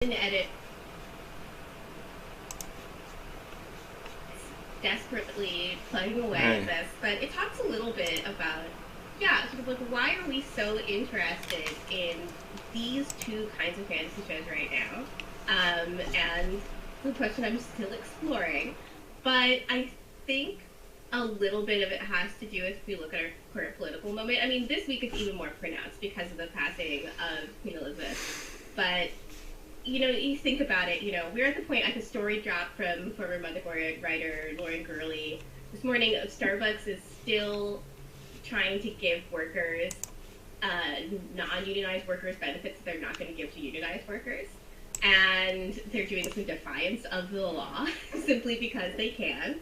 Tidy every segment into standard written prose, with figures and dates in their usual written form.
edit desperately plugging away at this, but it talks a little bit about, sort of like why are we so interested in these two kinds of fantasy shows right now? And the question I'm still exploring, but I think a little bit of it has to do with if we look at our current political moment. I mean, this week it's even more pronounced because of the passing of Queen Elizabeth, but you think about it, we're at the point, like a story dropped from former motherboard writer Lauren Gurley this morning. Starbucks is still trying to give workers, non-unionized workers, benefits that they're not going to give to unionized workers. And they're doing this in defiance of the law, simply because they can.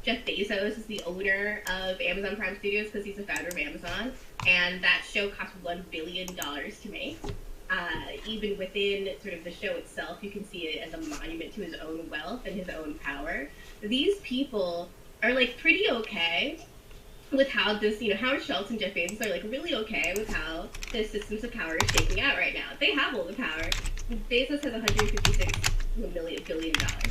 Jeff Bezos is the owner of Amazon Prime Studios because he's the founder of Amazon, and that show cost $1 billion to make. Even within sort of the show itself, you can see it as a monument to his own wealth and his own power. These people are like pretty okay with how this, Howard Schultz and Jeff Bezos are like really okay with how the systems of power is shaking out right now. They have all the power. Bezos has $156 billion or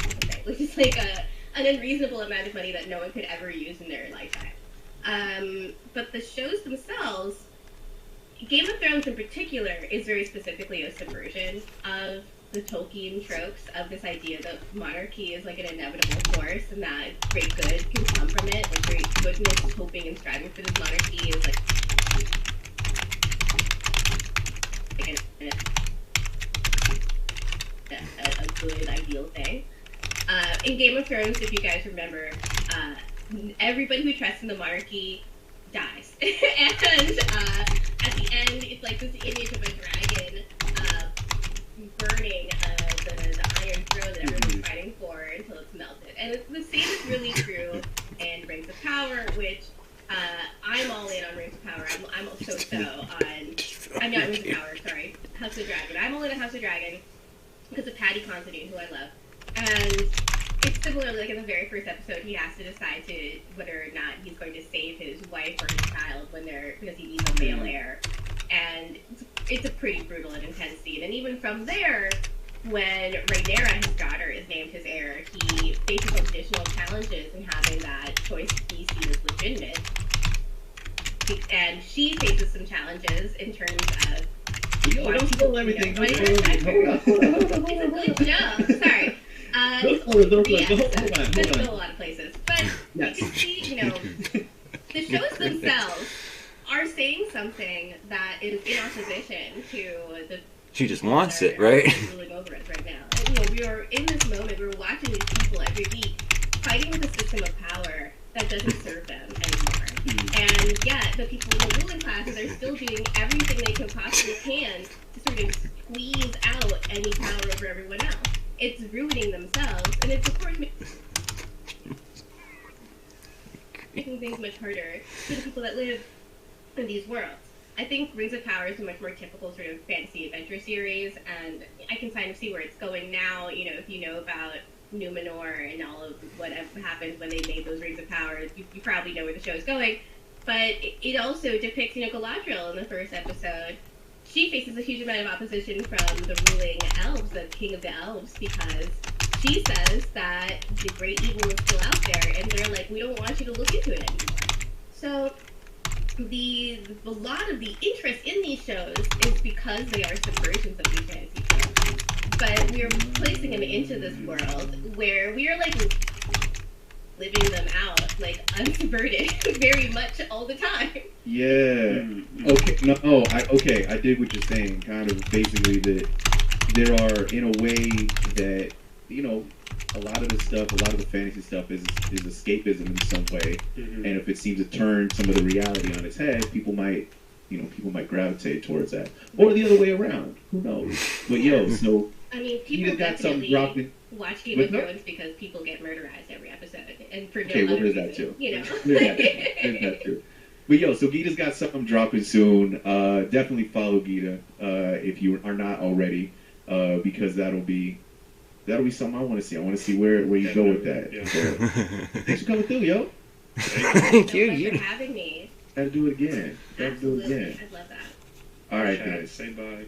something, which is like an unreasonable amount of money that no one could ever use in their lifetime. But the shows themselves, Game of Thrones in particular, is very specifically a subversion of the Tolkien tropes of this idea that monarchy is like an inevitable force and that great good can come from it. Like great goodness, hoping and striving for this monarchy is like a good, ideal thing. In Game of Thrones, if you guys remember, everybody who trusts in the monarchy dies. And at the end, it's like this image of a dragon burning the Iron Throne that everyone's fighting for until it's melted. And the same is really true in Rings of Power, which I'm all in on Rings of Power. I'm so on... I'm not Rings of Power, sorry. House of Dragon. I'm all in on House of Dragon because of Paddy Considine, who I love. And it's similarly, like in the very first episode, he has to decide whether or not he's going to save his wife or his child because he needs a male heir. And it's a pretty brutal and intense scene. And even from there, when Rhaenyra, his daughter, is named his heir, he faces additional challenges in having that choice be seen as legitimate. And she faces some challenges in terms of... don't spoil everything. Hold on. It's a good show. Sorry. Hold on. There's still a lot of places. But you can see, the shows themselves are saying something that is in opposition to the... She just wants it, right? ...ruling over us right now. And, we are in this moment, we're watching these people every week fighting with a system of power that doesn't serve them anymore. And yet, the people in the ruling classes are still doing everything they can possibly can to sort of squeeze out any power over everyone else. It's ruining themselves, and it's, of course, making things much harder for the people that live in these worlds. I think Rings of Power is a much more typical sort of fantasy adventure series, and I can kind of see where it's going now. If you know about Numenor and all of what happened when they made those Rings of Power, you probably know where the show is going. But it also depicts, Galadriel in the first episode. She faces a huge amount of opposition from the ruling elves, the king of the elves, because she says that the great evil is still out there, and they're like, we don't want you to look into it anymore. So a lot of the interest in these shows is because they are subversions of these fantasy shows. But we are placing them into this world where we are like living them out, like unsubverted, very much all the time. Yeah. Okay. I dig what you're saying. Kind of basically that there are, in a way, that a lot of the fantasy stuff is escapism in some way. And if it seems to turn some of the reality on its head, people might gravitate towards that, or the other way around. Who knows? But so. I mean, people definitely watch Game of Thrones because people get murderized every episode, and for no other reason, that too. There's that too. But so Gita's got something dropping soon. Definitely follow Gita if you are not already, because that'll be something I want to see. I want to see where you go with that. Yeah. So, thanks for coming through, yo. Thank you. Thanks for having me. Gotta do it again. Absolutely. I'd love that. All right, guys. Say bye.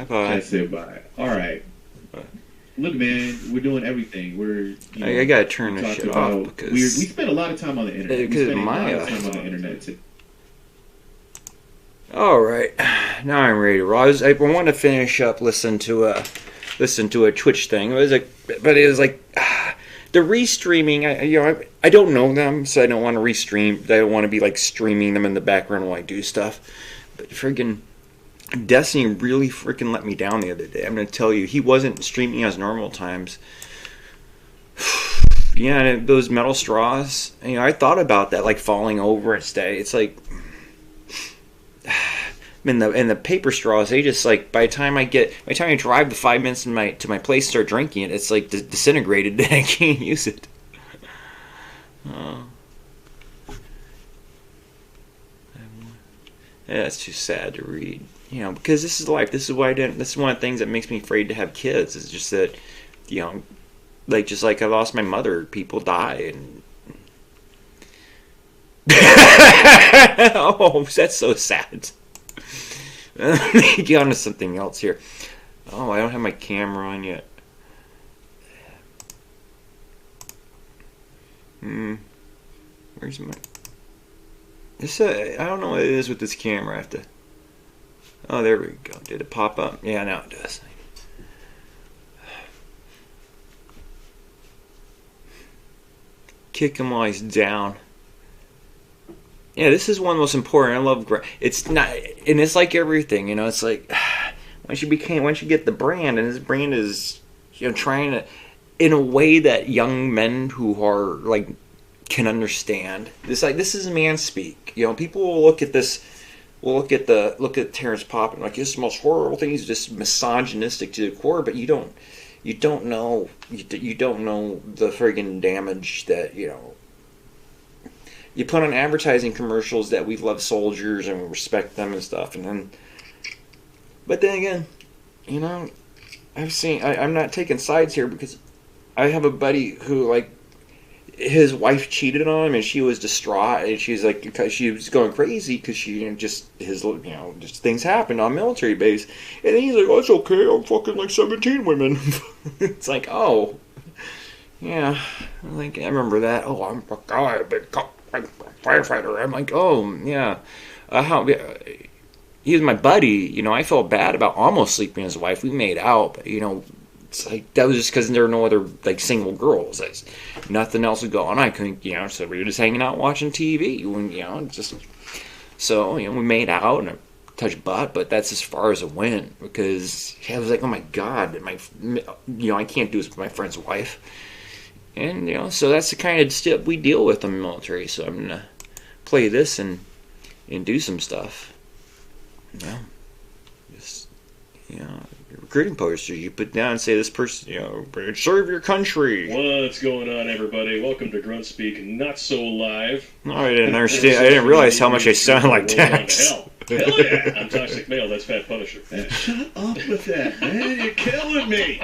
Bye. I say bye. All right. Bye. Look, man, we're doing everything. I gotta turn we this talked shit about- off because we spent a lot of time on the internet. We Because spent a my lot of time on the internet too. All right, now I'm ready to roll. I wanted to finish up listening to a Twitch thing. But it was like the restreaming. I don't know them, so I don't want to restream. I don't want to be like streaming them in the background while I do stuff. But friggin' Destiny really freaking let me down the other day. I'm gonna tell you, he wasn't streaming as normal times. Yeah, and those metal straws. I thought about that, like falling over and stay. It's like. And the paper straws, they just like by the time I drive the 5 minutes to my place and start drinking it, it's like disintegrated and I can't use it. Yeah, it's too sad to read, because this is life. This is why this is one of the things that makes me afraid to have kids. It's just that, just like I lost my mother, people die and. Oh, that's so sad. Let me get on to something else here. Oh, I don't have my camera on yet. Where's my... I don't know what it is with this camera. I have to... Oh, there we go. Did it pop up? Yeah, now it does. Kick him while he's down. Yeah, this is one of the most important. I love it's not, and it's like everything, It's like once you get the brand, and this brand is, trying to, in a way that young men who are like can understand. This is man speak. People will look at this, look at Terrence Popp and like this is the most horrible thing. He's just misogynistic to the core, but you don't know the friggin' damage that You put on advertising commercials that we love soldiers and we respect them and stuff, but then again, I'm not taking sides here because I have a buddy who like his wife cheated on him and she was distraught and she's like because she was going crazy because she just things happened on military base and then he's like, oh, it's okay, I'm fucking like 17 women. It's like, oh yeah, like I remember that. Oh, I'm a guy, but. Firefighter. I'm like, oh yeah, he was my buddy. I felt bad about almost sleeping with his wife. We made out, but it's like that was just because there were no other like single girls. Nothing else was going on. I couldn't, so we were just hanging out watching TV. We made out and I touched butt, but that's as far as it went because I was like, oh my god, I can't do this with my friend's wife. And, so that's the kind of stuff we deal with in the military. So I'm going to play this and do some stuff. Recruiting posters you put down and say this person, serve your country. What's going on, everybody? Welcome to Grunt Speak Not So Live. No, I didn't understand. I didn't realize how much I sound like Dax. Hell yeah! I'm Toxic Male. That's Fat Punisher. Shut up with that, man. You're killing me.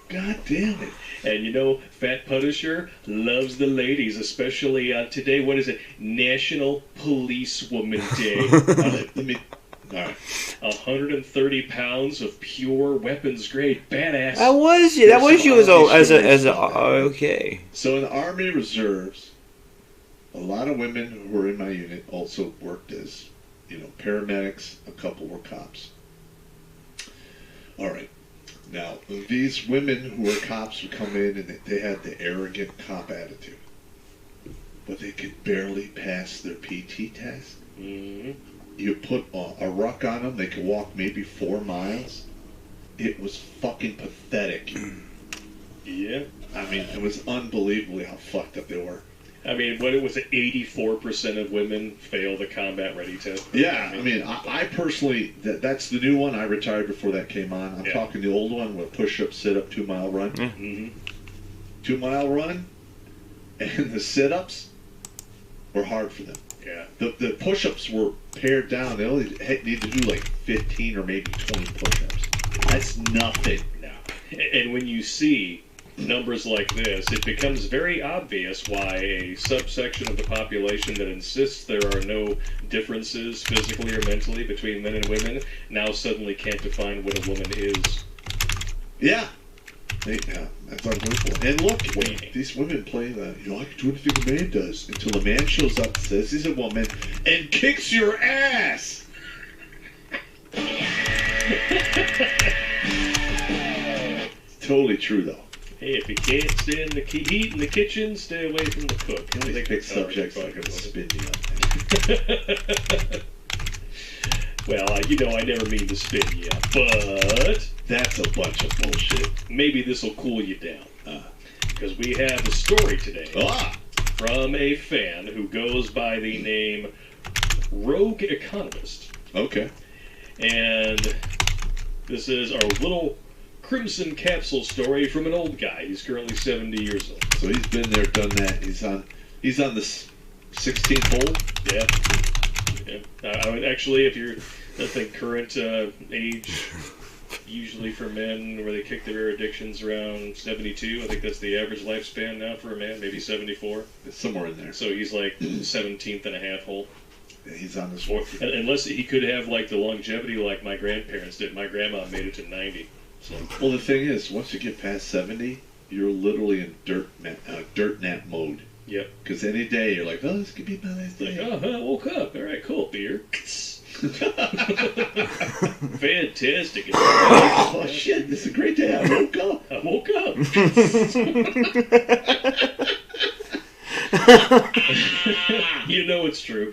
God damn it. And Fat Punisher loves the ladies, especially today. What is it? National Policewoman Day. All right. 130 pounds of pure weapons grade badass. That was you. That was you as a okay. So in the Army Reserves, a lot of women who were in my unit also worked as, paramedics. A couple were cops. All right. Now, these women who were cops would come in and they had the arrogant cop attitude. But they could barely pass their PT test. Mm-hmm. You put a ruck on them, they could walk maybe 4 miles. It was fucking pathetic. Yeah. I mean, it was unbelievably how fucked up they were. I mean, what was it? 84% of women fail the combat ready test. Yeah, I personally, that's the new one. I retired before that came on. I'm talking the old one with push-up, sit-up, 2 mile run. Mm-hmm. 2 mile run, and the sit-ups were hard for them. Yeah. The push-ups were pared down. They only need to do like 15 or maybe 20 push-ups. That's nothing. No. And when you see numbers like this, it becomes very obvious why a subsection of the population that insists there are no differences physically or mentally between men and women now suddenly can't define what a woman is. Yeah. That's unbelievable. And look, these women play the, I can do anything a man does, until a man shows up, says he's a woman, and kicks your ass. It's totally true, though. Hey, if you can't stand the heat in the kitchen, stay away from the cook. You always pick subjects like a spin you up. Well, I never mean to spin you up, but that's a bunch of bullshit. Maybe this will cool you down. Because we have a story today from a fan who goes by the name Rogue Economist. Okay. And this is our little Crimson Capsule story from an old guy. He's currently 70 years old. So he's been there, done that. He's on the 16th hole. Yeah. I would actually, if you're, I think current age, usually for men, where they kick their addictions around 72. I think that's the average lifespan now for a man, maybe 74. It's somewhere in there. So he's like 17th and a half hole. Yeah, he's on this Or, one. unless he could have like the longevity like my grandparents did. My grandma made it to 90. So. Well, the thing is, once you get past 70, you're literally in dirt nap mode. Yep. Because any day you're like, this could be my last day. Like, I woke up. All right, cool. Beer. Fantastic. Oh, shit, this is a great day. I woke up. You know it's true.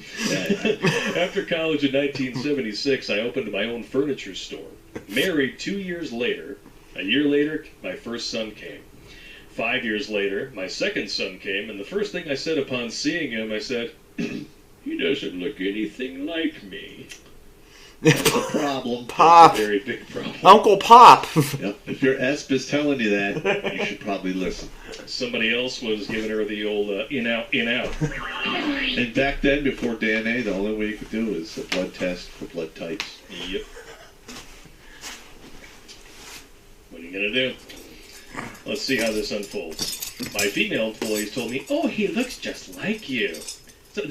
After college in 1976, I opened my own furniture store. Married 2 years later. A year later, my first son came. 5 years later, my second son came, and the first thing I said upon seeing him, I said, he doesn't look anything like me. That's a problem. Pop. That's a very big problem. Uncle Pop. Yep. If your ESP is telling you that, you should probably listen. Somebody else was giving her the old in-out. And back then, before DNA, the only way you could do is a blood test for blood types. Yep. What are you going to do? Let's see how this unfolds. My female employees told me, oh, he looks just like you. So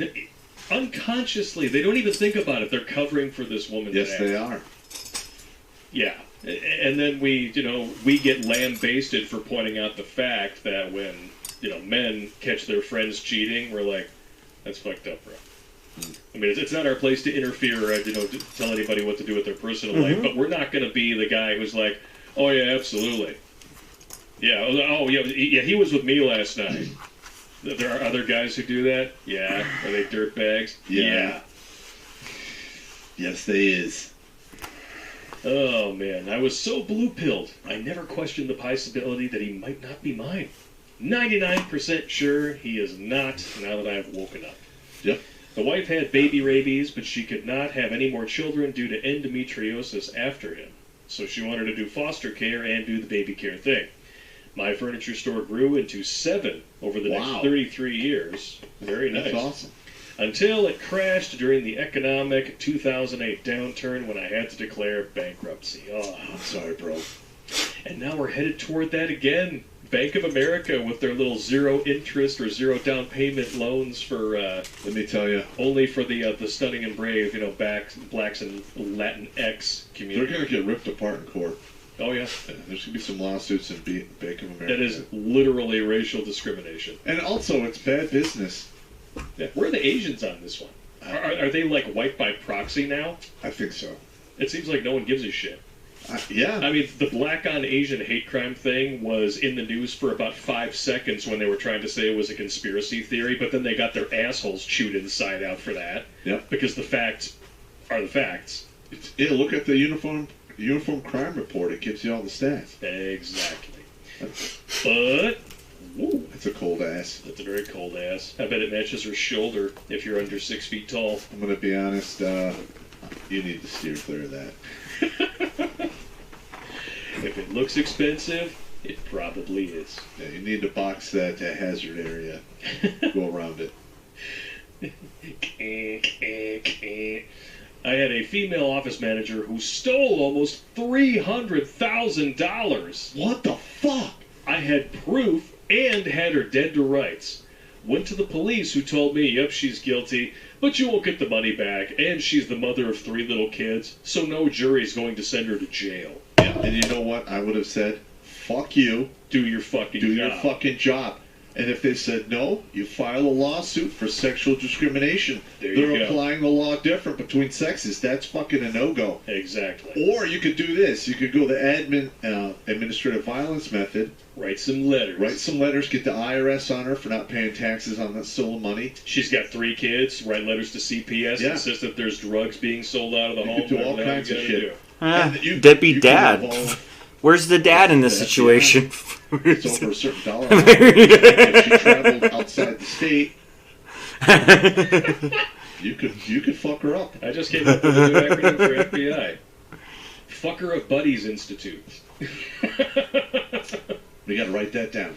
unconsciously, they don't even think about it. They're covering for this woman. Yes, they are. Yeah. And then we get lambasted for pointing out the fact that when, men catch their friends cheating, we're like, that's fucked up, bro. I mean, it's not our place to interfere or, to tell anybody what to do with their personal life, but we're not going to be the guy who's like, oh, yeah, absolutely. Yeah, oh, yeah, he was with me last night. There are other guys who do that? Yeah. Are they dirtbags? Yeah. Yes, they is. Oh, man, I was so blue-pilled. I never questioned the possibility that he might not be mine. 99% sure he is not, now that I have woken up. Yep. The wife had baby rabies, but she could not have any more children due to endometriosis after him. So she wanted to do foster care and do the baby care thing. My furniture store grew into 7 over the next 33 years. Very nice. That's awesome. Until it crashed during the economic 2008 downturn when I had to declare bankruptcy. Oh, I'm sorry, bro. And now we're headed toward that again. Bank of America with their little 0 interest or 0 down payment loans for let me tell you, only for the stunning and brave, blacks and Latinx community. They're gonna get ripped apart in court. Oh yeah, there's gonna be some lawsuits in Bank of America. That is literally racial discrimination. And also, it's bad business. Yeah. Where are the Asians on this one? Are they like white by proxy now? I think so. It seems like no one gives a shit. Yeah. I mean, the black on Asian hate crime thing was in the news for about 5 seconds when they were trying to say it was a conspiracy theory, but then they got their assholes chewed inside out for that. Yep. Because the facts are the facts. Look at the uniform crime report. It gives you all the stats. Exactly. But, woo, that's a cold ass. That's a very cold ass. I bet it matches her shoulder if you're under 6 feet tall. I'm going to be honest, you need to steer clear of that. If it looks expensive, it probably is. Yeah, you need to box that hazard area. Go around it. I had a female office manager who stole almost $300,000. What the fuck? I had proof and had her dead to rights. Went to the police, who told me, yep, she's guilty, but you won't get the money back, and she's the mother of 3 little kids, so no jury's going to send her to jail. Yeah, and you know what? I would have said, fuck you. Do your fucking Do job. your fucking job. And if they said no, you file a lawsuit for sexual discrimination. There you They're go. applying the law different between sexes. That's fucking a no-go. Exactly. Or you could do this. You could go the administrative violence method. Write some letters. Write some letters. Get the IRS on her for not paying taxes on that stolen money. She's got 3 kids. Write letters to CPS. Yeah. Insist that there's drugs being sold out of the You home. could do all whatever kinds of you shit. gotta And you- Deadbeat you could dad. involve- Where's the dad in this That's situation? It's over a certain dollar amount. If she traveled outside the state, you could fuck her up. do. I just came up with a new acronym for FBI. Fucker of Buddies Institute. We got to write that down.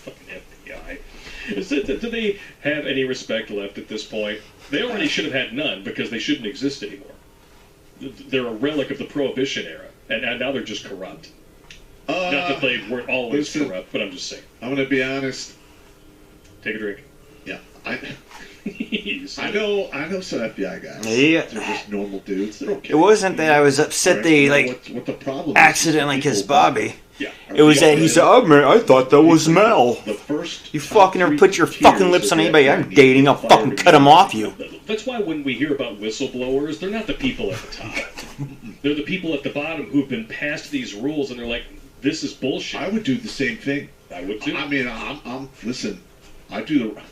Fucking FBI. Do they have any respect left at this point? They already should have had none because they shouldn't exist anymore. They're a relic of the Prohibition era, and now they're just corrupt. Not that they weren't always listen. corrupt, but I'm just saying. I'm going to be honest. Take a drink. Yeah, You I know some FBI guys. Yeah. They're just normal dudes. They're okay. It wasn't that I was upset Right? they You know like what the problem accidentally is. kissed Bobby. Yeah. It was that he said, "Oh man, I thought that was Mel." The first You fucking never put your fucking lips on anybody I'm dating. I'll fucking cut him off you. That's why when we hear about whistleblowers, they're not the people at the top. They're the people at the bottom who've been passed these rules, and they're like, "This is bullshit." I would do the same thing. I would too. I mean, I'm listen. I do the.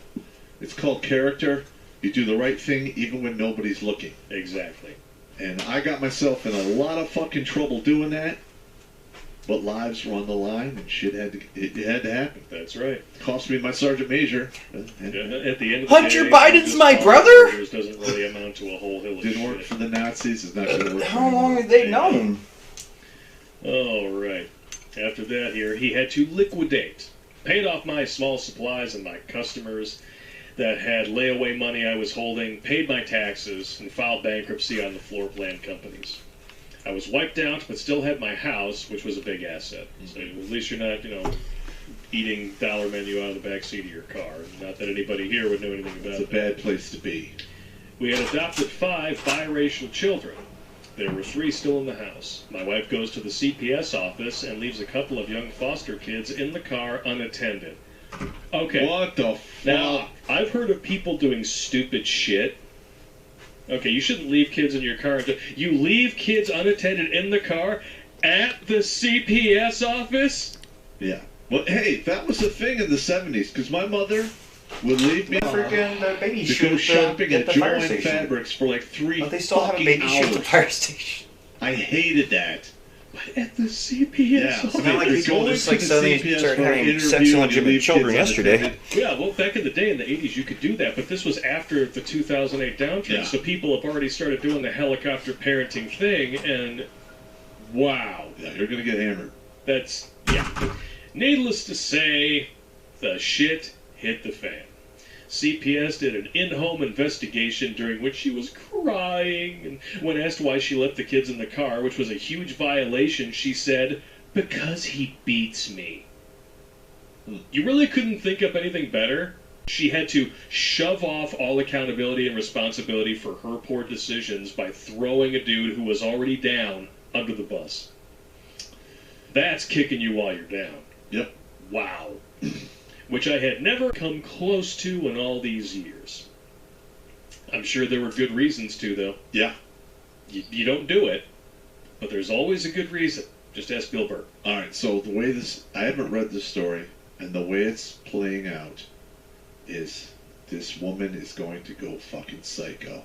It's called character. You do the right thing even when nobody's looking. Exactly. And I got myself in a lot of fucking trouble doing that. But lives were on the line, and shit had to happen. That's right. Cost me my sergeant major. At the end of the Hunter day, Biden's just my following brother? orders doesn't really amount to a whole hill of Didn't work shit. for the Nazis. It's not going to work. How long have they known? All right. After that, here he had to liquidate. Paid off my small supplies and my customers that had layaway money I was holding, paid my taxes, and filed bankruptcy on the floor plan companies. I was wiped out, but still had my house, which was a big asset. So at least you're not, eating dollar menu out of the back seat of your car. Not that anybody here would know anything about It's a that. bad place to be. We had adopted 5 biracial children. There were 3 still in the house. My wife goes to the CPS office and leaves a couple of young foster kids in the car unattended. Okay. What the fuck? Now, I've heard of people doing stupid shit. Okay, you shouldn't leave kids in your car. You leave kids unattended in the car at the CPS office? Yeah. Well, hey, that was a thing in the 70s, because my mother would leave me Freaking baby to go shopping at the fire Joann station. Fabrics for like 3 But they still have a fucking baby shoot at the hours. fire station. I hated that. But at the CPS Yeah. office? It's not like You're people going just to like the suddenly CPS started for an having interview sex and you illegitimate leave children kids yesterday. unattended. Yeah, well, back in the day, in the 80s, you could do that, but this was after the 2008 downturn, Yeah. so people have already started doing the helicopter parenting thing, and wow. Yeah, you're going to get hammered. That's, yeah. Needless to say, the shit hit the fan. CPS did an in-home investigation during which she was crying, and when asked why she left the kids in the car, which was a huge violation, she said, "Because he beats me." You really couldn't think up anything better? She had to shove off all accountability and responsibility for her poor decisions by throwing a dude who was already down under the bus. That's kicking you while you're down. Yep. Wow. Which I had never come close to in all these years. I'm sure there were good reasons to, though. Yeah. You don't do it, but there's always a good reason. Just ask Bill Burr. All right, so the way this... I haven't read this story, and the way it's playing out is this woman is going to go fucking psycho.